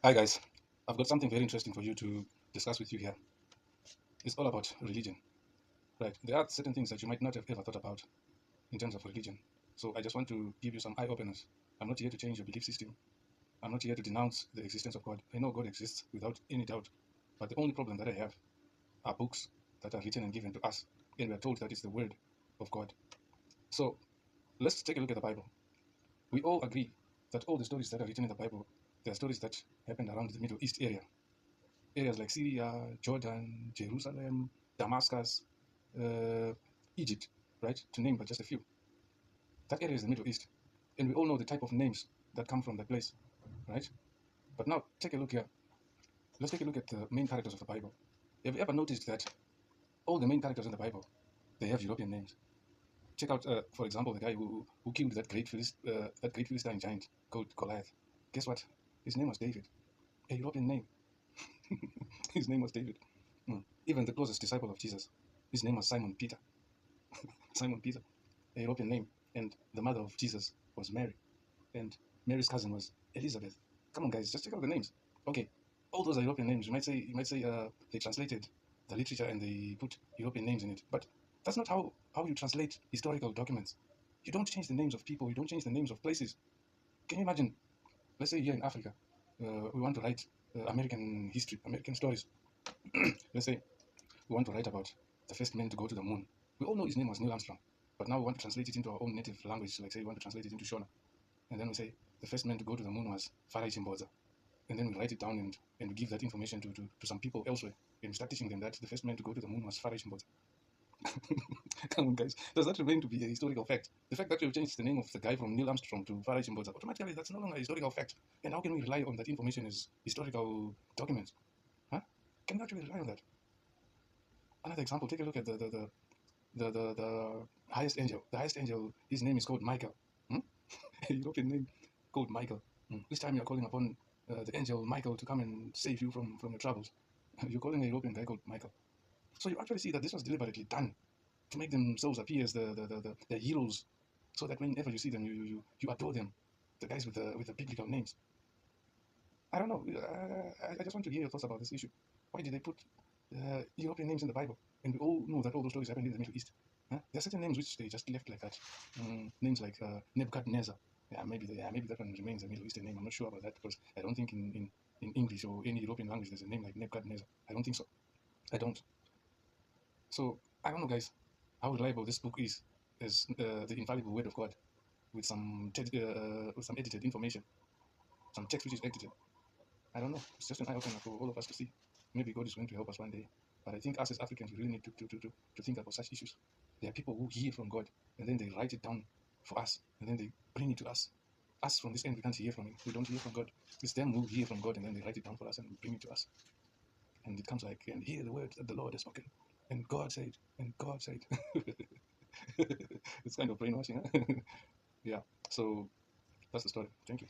Hi guys, I've got something very interesting for you to discuss with you here. It's all about religion, right? There are certain things that you might not have ever thought about in terms of religion. So I just want to give you some eye openers. I'm not here to change your belief system. I'm not here to denounce the existence of God. I know God exists without any doubt. But the only problem that I have are books that are written and given to us, and we are told that it's the word of God. So let's take a look at the Bible. We all agree that all the stories that are written in the Bible, they are stories that happened around the Middle East area. Areas like Syria, Jordan, Jerusalem, Damascus, uh, Egypt, right? To name but just a few. That area is the Middle East. And we all know the type of names that come from that place, right? But now, take a look here. Let's take a look at the main characters of the Bible. Have you ever noticed that all the main characters in the Bible, they have European names? Check out, for example, the guy who killed that great Philistine giant called Goliath. Guess what? His name was David. A European name. His name was David. Even the closest disciple of Jesus, his name was Simon Peter. Simon Peter, a European name. And the mother of Jesus was Mary. And Mary's cousin was Elizabeth. Come on, guys, just check out the names. Okay, all those are European names. You might say they translated the literature and they put European names in it. But that's not how you translate historical documents. You don't change the names of people. You don't change the names of places. Can you imagine? Let's say here in Africa, we want to write American history, American stories. Let's say we want to write about the first man to go to the moon. We all know his name was Neil Armstrong, but now we want to translate it into our own native language. Like say we want to translate it into Shona, and then we say the first man to go to the moon was Farai Chimboza, and then we write it down and we give that information to some people elsewhere, and we start teaching them that the first man to go to the moon was Farai Chimboza. Come on, guys, does that remain to be a historical fact? The fact that you've changed the name of the guy from Neil Armstrong to Farai Chimboza, automatically that's no longer a historical fact. And how can we rely on that information as historical documents? Huh? Can we actually rely on that? Another example, take a look at the highest angel. The highest angel, his name is called Michael. Hmm? A European name called Michael. This time you're calling upon the angel Michael to come and save you from your troubles. You're calling a European guy called Michael. So you actually see that this was deliberately done to make themselves appear as the heroes, so that whenever you see them, you adore them. The guys with the biblical names. I don't know. I just want to hear your thoughts about this issue. Why did they put European names in the Bible? And we all know that all those stories happened in the Middle East. Huh? There are certain names which they just left like that. Names like Nebuchadnezzar. Maybe that one remains a Middle Eastern name. I'm not sure about that because I don't think in English or any European language there's a name like Nebuchadnezzar. I don't think so. I don't. So I don't know, guys, how reliable this book is as the infallible word of God with with some edited information, some text which is edited. I don't know. It's just an eye opener for all of us to see. Maybe God is going to help us one day. But I think us as Africans, we really need to think about such issues. There are people who hear from God and then they write it down for us and then they bring it to us. Us from this end, we can't hear from Him. We don't hear from God. It's them who hear from God and then they write it down for us and bring it to us. And it comes like, and hear the words that the Lord has spoken. And God said, and God said. It's kind of brainwashing, huh? Yeah. So that's the story. Thank you.